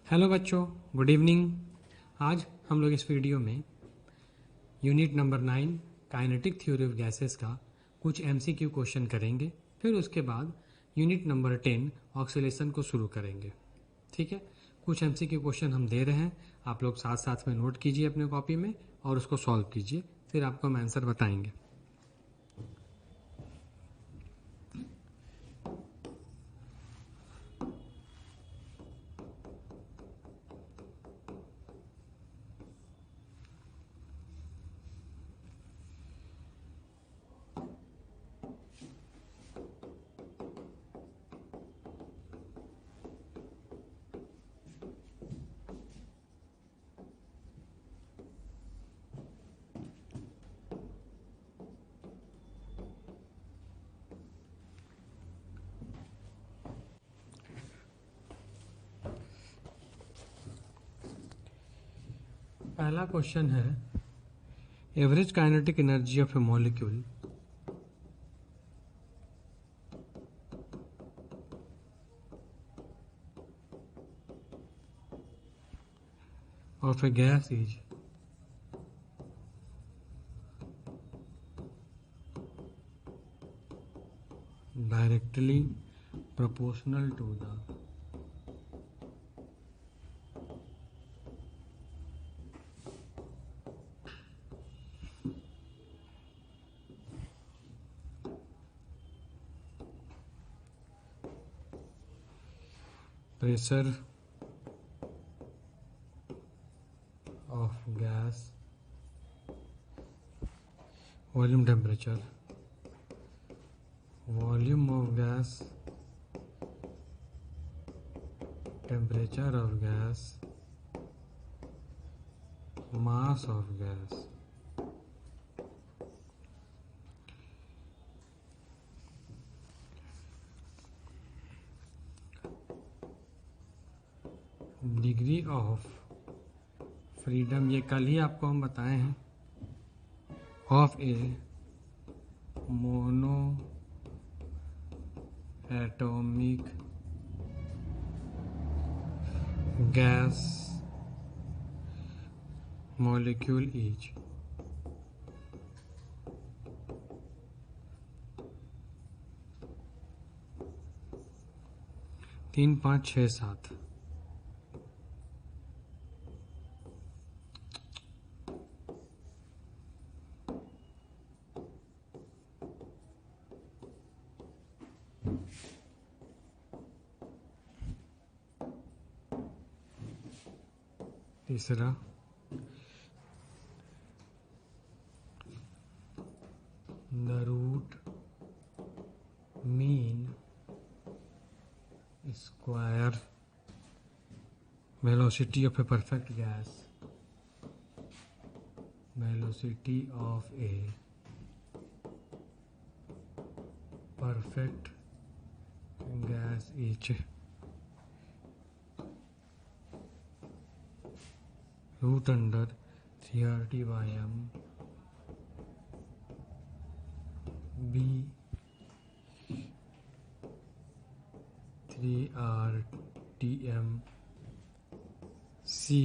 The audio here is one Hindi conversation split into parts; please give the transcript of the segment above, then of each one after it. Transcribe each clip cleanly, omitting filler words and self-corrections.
हेलो बच्चों, गुड इवनिंग। आज हम लोग इस वीडियो में unit number 9 kinetic theory of gases का कुछ एमसीक्यू क्वेश्चन करेंगे। फिर उसके बाद यूनिट नंबर 10 ऑक्सीलेशन को शुरू करेंगे। ठीक है, कुछ एमसीक्यू क्वेश्चन हम दे रहे हैं, आप लोग साथ साथ में नोट कीजिए अपने कॉपी में और उसको सॉल्व कीजिए, फिर आपको हम आंसर बताएंगे। पहला क्वेश्चन है, average kinetic energy of A molecule of a gas is directly proportional to the pressure of gas, volume temperature, volume of gas, temperature of gas, mass of gas। Degree of freedom, ये कल ही आपको हम बताए हैं, of a monoatomic gas molecule is 3, 5, 6, 7। तीसरा, the root mean square velocity of a perfect gas, velocity of a perfect gas is root under 3RT/m b 3RTM c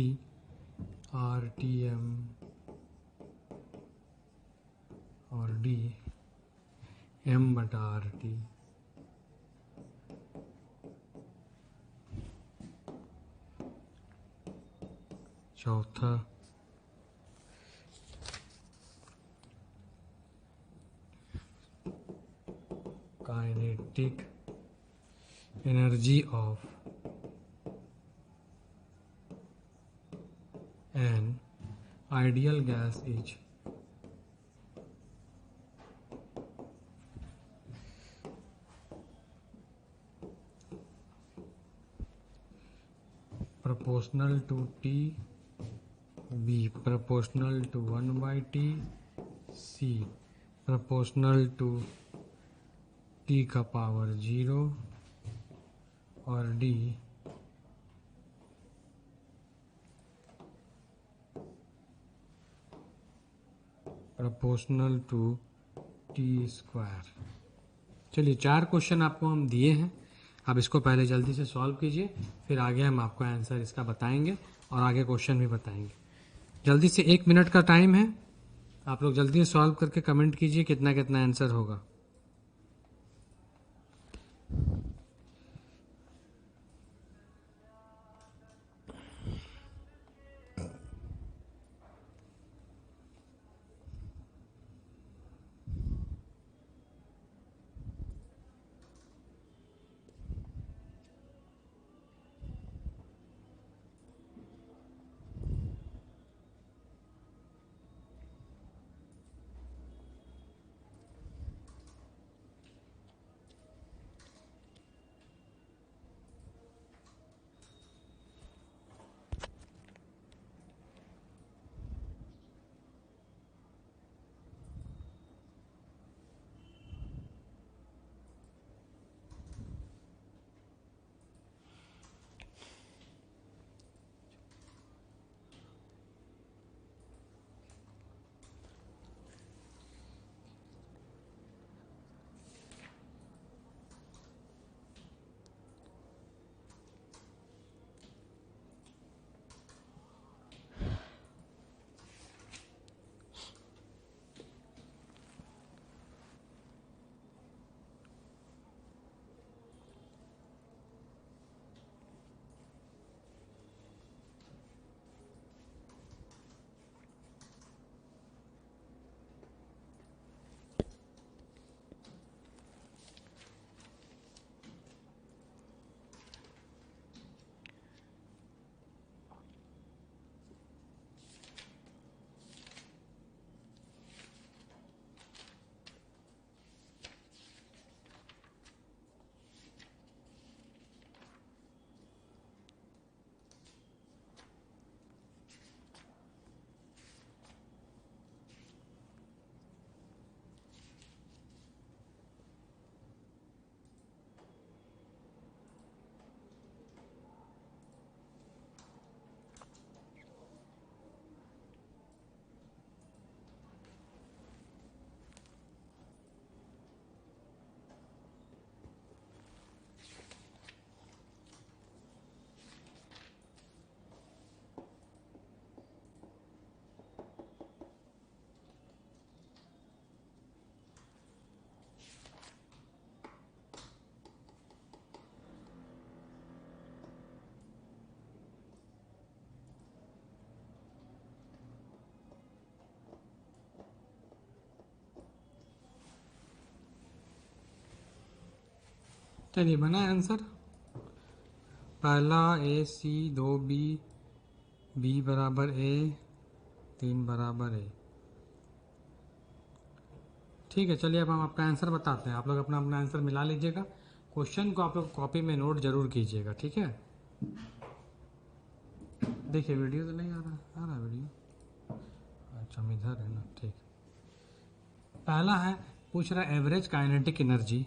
RTM और d m/RT। चौथा, kinetic energy of an ideal gas is proportional to T, B proportional to 1/T, C proportional to T का पावर 0 और D proportional to T²। चलिए, 4 क्वेश्चन आपको हम दिए हैं, आप इसको पहले जल्दी से सॉल्व कीजिए, फिर आगे हम आपको आंसर इसका बताएंगे और आगे क्वेश्चन भी बताएंगे। जल्दी से 1 मिनट का टाइम है, आप लोग जल्दी से सॉल्व करके कमेंट कीजिए कितना कितना आंसर होगा। चलिए बना आंसर। पहला AC 2B, B बराबर A, 3 बराबर A। ठीक है, चलिए अब हम आपका आंसर बताते हैं। आप लोग अपना अपना आंसर मिला लीजिएगा। क्वेश्चन को आप लोग कॉपी में नोट जरूर कीजिएगा, ठीक है। देखिए वीडियो तो नहीं आ रहा वीडियो, अच्छा हम इधर है ना, ठीक। पहला है, पूछ रहा है average kinetic energy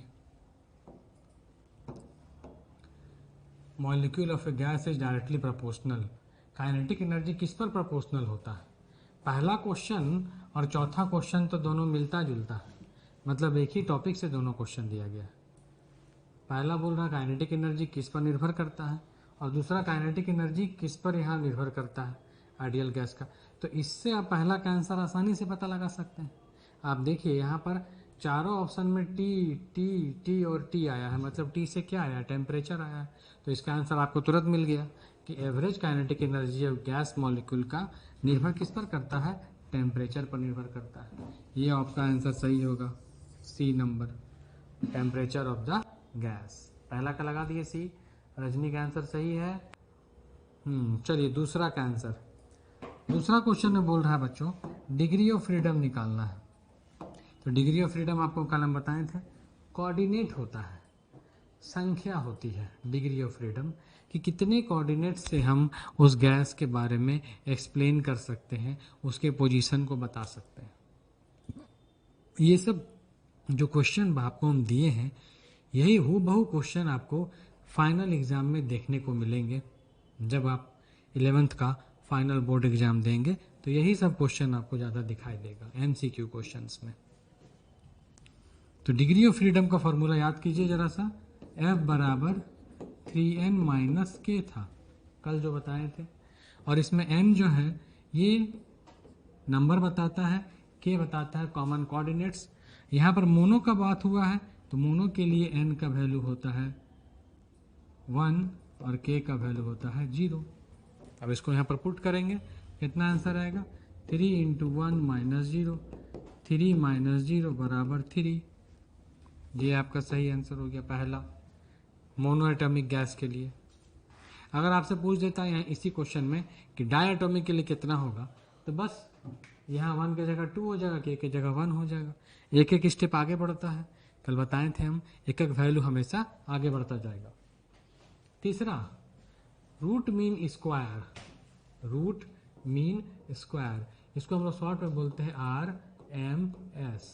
molecule of A gas is directly proportional. Kinetic energy किस पर प्रोपोर्शनल होता है? पहला क्वेश्चन और चौथा क्वेश्चन तो दोनों मिलता जुलता है, मतलब एक ही टॉपिक से दोनों क्वेश्चन दिया गया है। पहला बोल रहा है काइनेटिक एनर्जी किस पर निर्भर करता है, और दूसरा काइनेटिक एनर्जी किस पर यहाँ निर्भर करता है, आइडियल गैस का। तो इससे आप पहला का आंसर आसानी से पता लगा सकते हैं। आप देखिए यहाँ पर चारों ऑप्शन में टी टी टी और टी आया है, मतलब टी से क्या आया, टेम्परेचर आया है। तो इसका आंसर आपको तुरंत मिल गया कि average kinetic energy of gas molecule का निर्भर किस पर करता है, टेम्परेचर पर निर्भर करता है। ये आपका आंसर सही होगा, C number, temperature of the gas. पहला का लगा दिए सी, रजनी का आंसर सही है। चलिए दूसरा का आंसर। दूसरा क्वेश्चन में बोल रहा है बच्चों डिग्री ऑफ फ्रीडम निकालना है। तो डिग्री ऑफ फ्रीडम आपको कल हम बताए थे, कोऑर्डिनेट होता है, संख्या होती है डिग्री ऑफ फ्रीडम, कि कितने कोऑर्डिनेट से हम उस गैस के बारे में एक्सप्लेन कर सकते हैं, उसके पोजीशन को बता सकते हैं। ये सब जो क्वेश्चन आपको हम दिए हैं, यही हूबहू क्वेश्चन आपको फाइनल एग्ज़ाम में देखने को मिलेंगे। जब आप 11th का फाइनल बोर्ड एग्ज़ाम देंगे तो यही सब क्वेश्चन आपको ज़्यादा दिखाई देगा MCQ क्वेश्चंस में। तो डिग्री ऑफ फ्रीडम का फॉर्मूला याद कीजिए ज़रा सा, F बराबर 3n माइनस के था, कल जो बताए थे। और इसमें n जो है ये नंबर बताता है, k बताता है कॉमन कोऑर्डिनेट्स। यहाँ पर मोनो का बात हुआ है तो मोनो के लिए n का वैल्यू होता है 1 और k का वैल्यू होता है 0। अब इसको यहाँ पर पुट करेंगे, कितना आंसर आएगा? 3 इंटू 1 माइनस 0, 3 माइनस 0 बराबर 3। ये आपका सही आंसर हो गया पहला, मोनो एटॉमिक गैस के लिए। अगर आपसे पूछ देता है यहाँ इसी क्वेश्चन में कि डाई एटॉमिक के लिए कितना होगा, तो बस यहाँ 1 की जगह 2 हो जाएगा, k की जगह 1 हो जाएगा। एक एक स्टेप आगे बढ़ता है, कल बताए थे हम, एक एक वैल्यू हमेशा आगे बढ़ता जाएगा। तीसरा, root mean square. Root mean square, इसको हम लोग शॉर्ट में बोलते हैं RMS।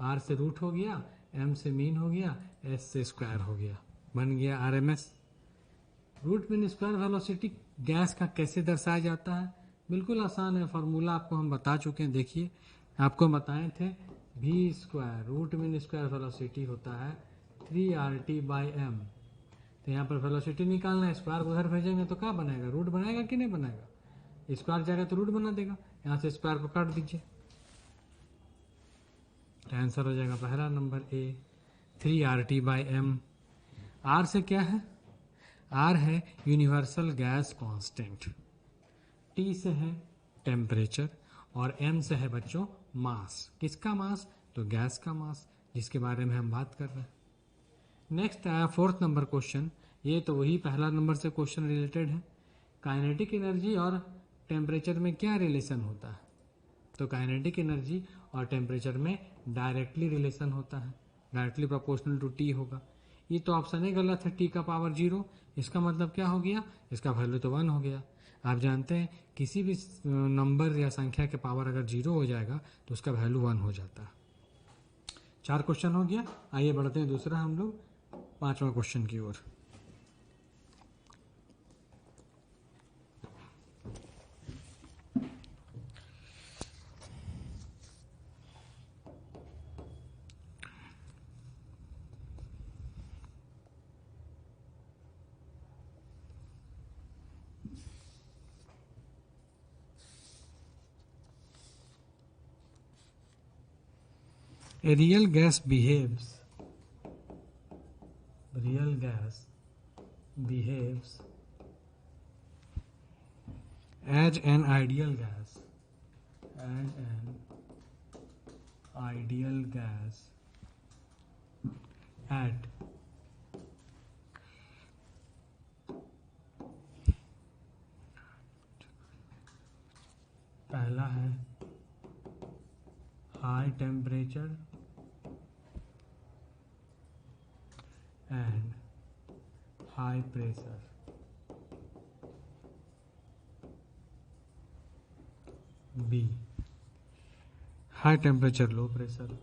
R से रूट हो गया, M से मीन हो गया, S से स्क्वायर हो गया, बन गया RMS। Root mean square velocity gas का कैसे दर्शाया जाता है? बिल्कुल आसान है, फार्मूला आपको हम बता चुके हैं। देखिए, आपको बताए थे v square, root mean square velocity होता है 3RT/m। तो यहाँ पर वेलोसिटी निकालना है, स्क्वायर उधर भेजेंगे तो क्या बनेगा? रूट बनाएगा कि नहीं बनाएगा? स्क्वायर जाएगा तो रूट बना देगा, यहाँ से स्क्वायर को काट दीजिए, तो आंसर हो जाएगा पहला नंबर A 3RT/m। R से क्या है? R है यूनिवर्सल गैस कांस्टेंट, T से है टेम्परेचर और M से है बच्चों मास। किसका मास? तो गैस का मास, जिसके बारे में हम बात कर रहे हैं। नेक्स्ट आया 4th नंबर क्वेश्चन। ये तो वही पहला नंबर से क्वेश्चन रिलेटेड है। काइनेटिक एनर्जी और टेम्परेचर में क्या रिलेशन होता है? तो काइनेटिक एनर्जी और टेम्परेचर में डायरेक्टली रिलेशन होता है, डायरेक्टली प्रोपोर्शनल टू T होगा। ये तो ऑप्शन ही गलत है, T का पावर 0। इसका मतलब क्या हो गया? इसका वैल्यू तो 1 हो गया। आप जानते हैं किसी भी नंबर या संख्या के पावर अगर 0 हो जाएगा तो उसका वैल्यू 1 हो जाता है। 4 क्वेश्चन हो गया। आइए बढ़ते हैं दूसरा हम लोग 5वां क्वेश्चन की ओर। A real gas behaves as an ideal gas at पहला है high temperature and high pressure. B, high temperature low pressure,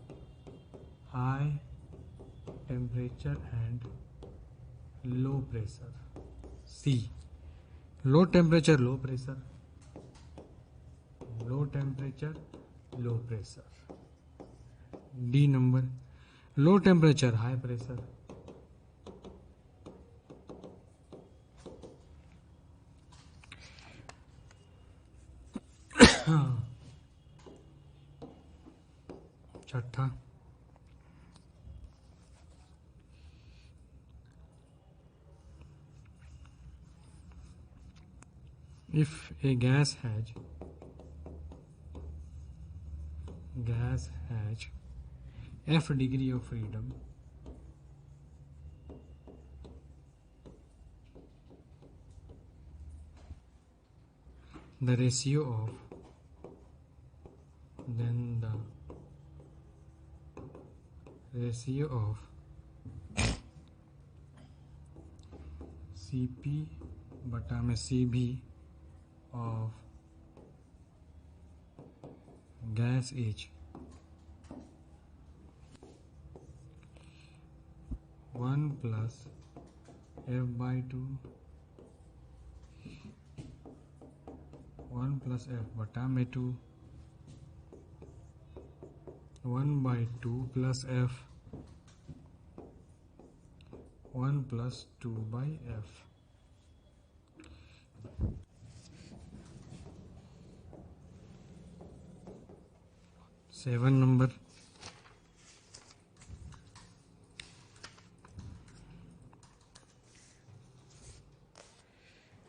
high temperature and low pressure. C, low temperature low pressure, low temperature low pressure. D number, low temperature high pressure, छठा, if a gas has F degree of freedom, the ratio of Cp बटा में Cv of gas is 1 plus F/2 1 plus F बटा में 2 1/2 plus F 1 plus 2 by F. 7 number.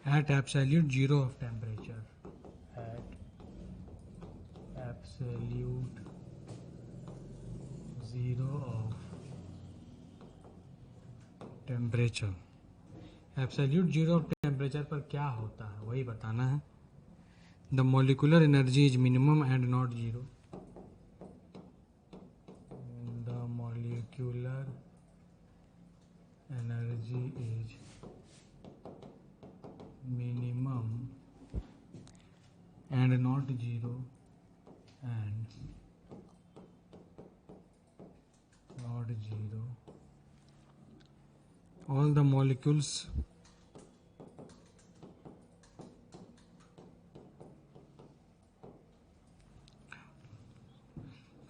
At absolute zero of temperature. At absolute zero of temperature. Absolute zero of temperature पर क्या होता है वही बताना है. The molecular energy is minimum and not zero. The molecular energy is minimum and not zero and not zero. All the molecules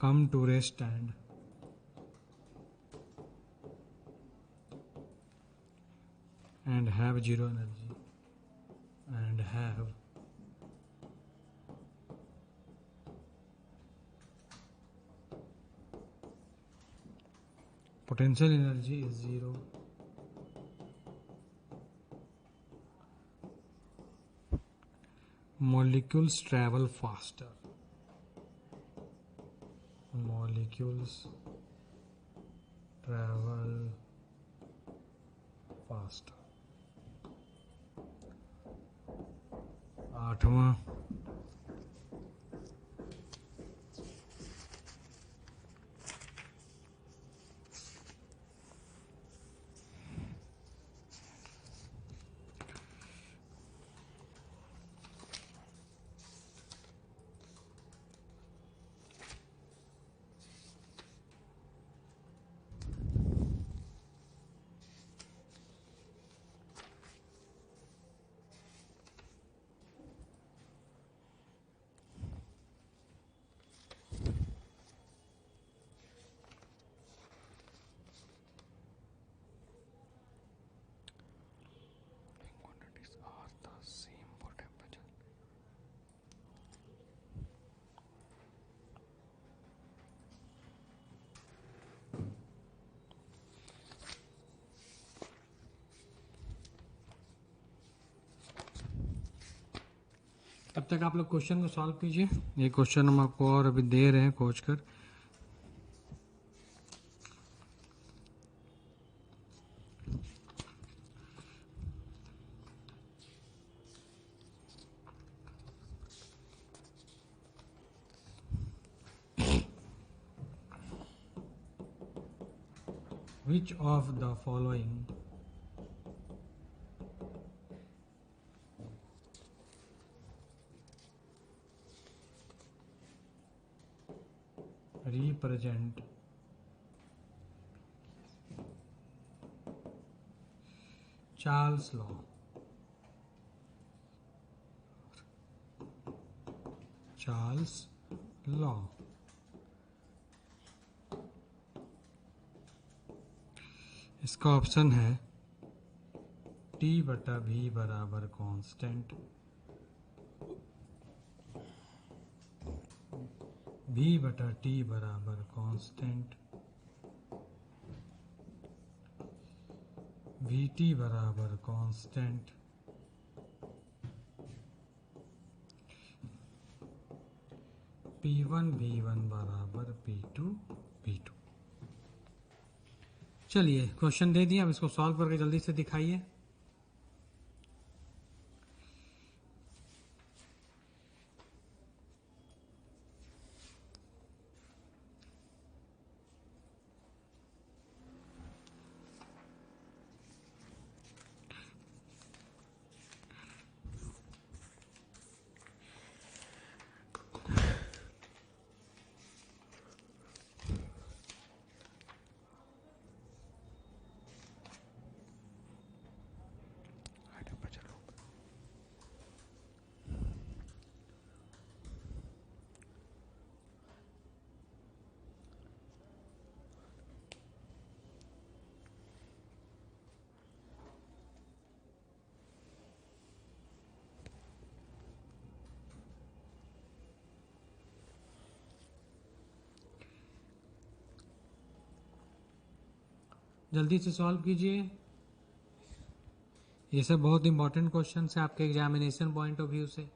come to rest and have zero energy and have potential energy is zero. Molecules travel faster. Molecules travel faster. 8वां. तब तक आप लोग क्वेश्चन को सॉल्व कीजिए. ये क्वेश्चन हम आपको और अभी दे रहे हैं खोज कर. Which of the following represent Charles' law? Charles' law. इसका ऑप्शन है T बटा V बराबर कांस्टेंट, V बटा T बराबर कांस्टेंट, VT बराबर कांस्टेंट, P1 V1 बराबर P2 V2. चलिए क्वेश्चन दे दिया, अब इसको सॉल्व करके जल्दी से दिखाइए. जल्दी से सॉल्व कीजिए। ये सब बहुत इंपॉर्टेंट क्वेश्चन है आपके एग्जामिनेशन पॉइंट ऑफ व्यू से।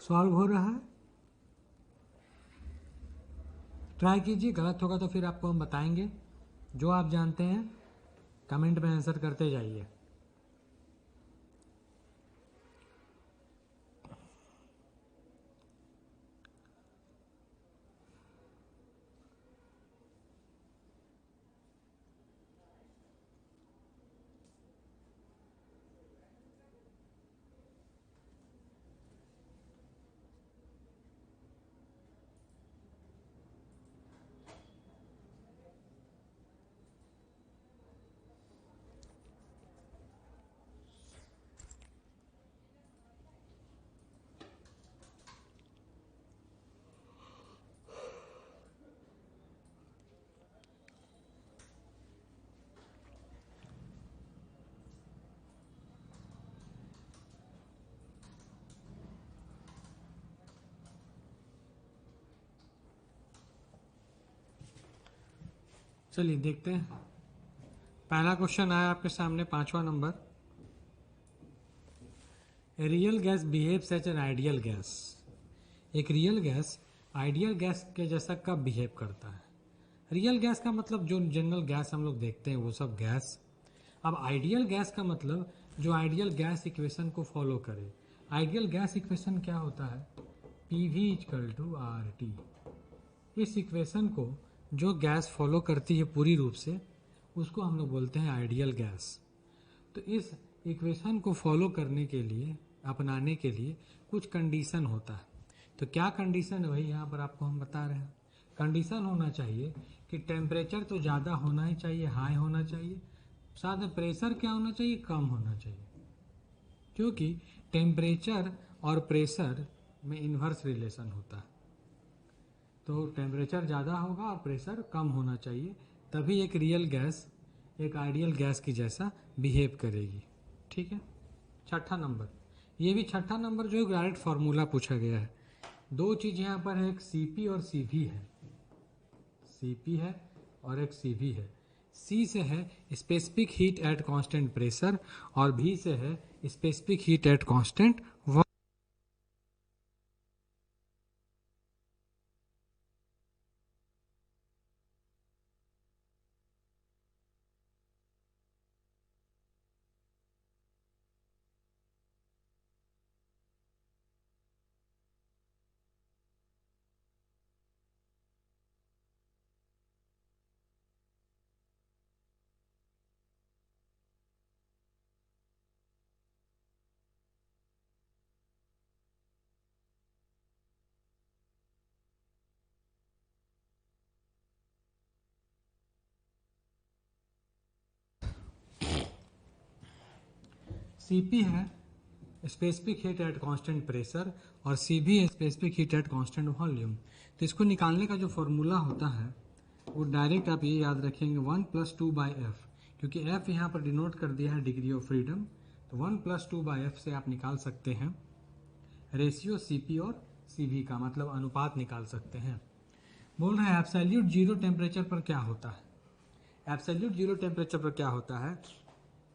सॉल्व हो रहा है, ट्राई कीजिए। गलत होगा तो फिर आपको हम बताएंगे। जो आप जानते हैं कमेंट में आंसर करते जाइए। चलिए देखते हैं। पहला क्वेश्चन आया आपके सामने, 5वां नंबर। Real gas behaves as an ideal gas. एक रियल गैस आइडियल गैस के जैसा कब बिहेव करता है? रियल गैस का मतलब जो जनरल गैस हम लोग देखते हैं वो सब गैस। अब आइडियल गैस का मतलब जो आइडियल गैस इक्वेशन को फॉलो करे। आइडियल गैस इक्वेशन क्या होता है? PV = RT। इस इक्वेशन को जो गैस फॉलो करती है पूरी रूप से उसको हम लोग बोलते हैं आइडियल गैस। तो इस इक्वेशन को फॉलो करने के लिए, अपनाने के लिए कुछ कंडीशन होता है। तो क्या कंडीशन है वही यहाँ पर आपको हम बता रहे हैं। कंडीशन होना चाहिए कि टेम्परेचर तो ज़्यादा होना ही चाहिए, हाई होना चाहिए, साथ में प्रेशर क्या होना चाहिए? कम होना चाहिए। क्योंकि टेम्परेचर और प्रेशर में इन्वर्स रिलेशन होता है। तो टेम्परेचर ज़्यादा होगा और प्रेशर कम होना चाहिए, तभी एक रियल गैस एक आइडियल गैस की जैसा बिहेव करेगी। ठीक है। छठा नंबर, ये भी छठा नंबर जो है डायरेक्ट फार्मूला पूछा गया है। दो चीज़ यहाँ पर है, एक CP और CV है। CP है और एक CV है। C से है specific heat at constant pressure और V से है specific heat at constant volume. CP है specific heat at constant pressure और CV है specific heat at constant volume. तो इसको निकालने का जो फॉर्मूला होता है वो डायरेक्ट आप ये याद रखेंगे 1 + 2/F, क्योंकि F यहाँ पर डिनोट कर दिया है डिग्री ऑफ फ्रीडम। तो 1 + 2/F से आप निकाल सकते हैं रेशियो CP और CV का, मतलब अनुपात निकाल सकते हैं। बोल रहे हैं एब्सोल्यूट जीरो टेम्परेचर पर क्या होता है? एब्सोल्यूट जीरो टेम्परेचर पर क्या होता है?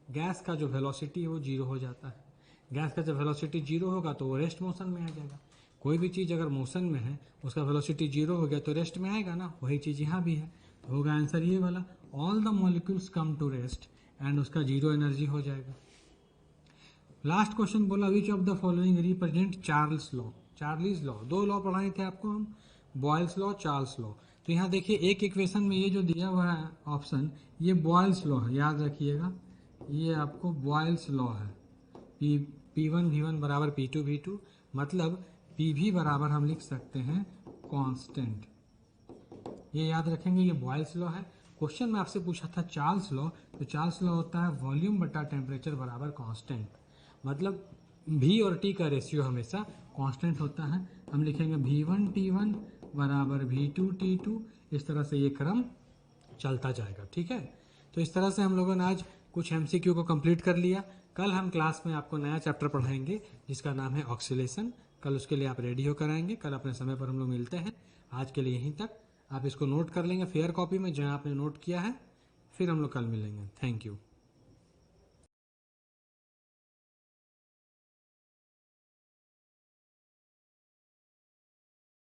गैस का जो वेलोसिटी है वो जीरो हो जाता है। गैस का जब वेलोसिटी जीरो होगा तो वो रेस्ट मोशन में आ जाएगा। कोई भी चीज़ अगर मोशन में है उसका वेलोसिटी जीरो हो गया तो रेस्ट में आएगा ना, वही चीज़ यहाँ भी है। तो होगा आंसर ये वाला, all the molecules come to rest, and उसका जीरो एनर्जी हो जाएगा। लास्ट क्वेश्चन बोला which of the following represent Charles law. Charles's law, दो लॉ पढ़ाए थे आपको हम, बॉयल्स लॉ, चार्ल्स लॉ। तो यहाँ देखिए एक इक्वेशन में ये जो दिया हुआ है ऑप्शन, ये बॉयल्स लॉ है, याद रखिएगा। ये आपको बॉयल्स लॉ है। P1 V1 बराबर P2 V2, मतलब PV बराबर हम लिख सकते हैं कांस्टेंट। ये याद रखेंगे, ये बॉयल्स लॉ है। क्वेश्चन में आपसे पूछा था चार्ल्स लॉ, तो चार्ल्स लॉ होता है वॉल्यूम बटा टेम्परेचर बराबर कांस्टेंट, मतलब V और T का रेशियो हमेशा कांस्टेंट होता है। हम लिखेंगे V1 T1 बराबर V2 T2, इस तरह से ये क्रम चलता जाएगा। ठीक है, तो इस तरह से हम लोगों ने आज कुछ MCQ को कंप्लीट कर लिया। कल हम क्लास में आपको नया चैप्टर पढ़ाएंगे जिसका नाम है ऑक्सीलेशन। कल उसके लिए आप रेडी होकर आएंगे। कल अपने समय पर हम लोग मिलते हैं। आज के लिए यहीं तक। आप इसको नोट कर लेंगे फेयर कॉपी में जहाँ आपने नोट किया है। फिर हम लोग कल मिलेंगे। Thank you.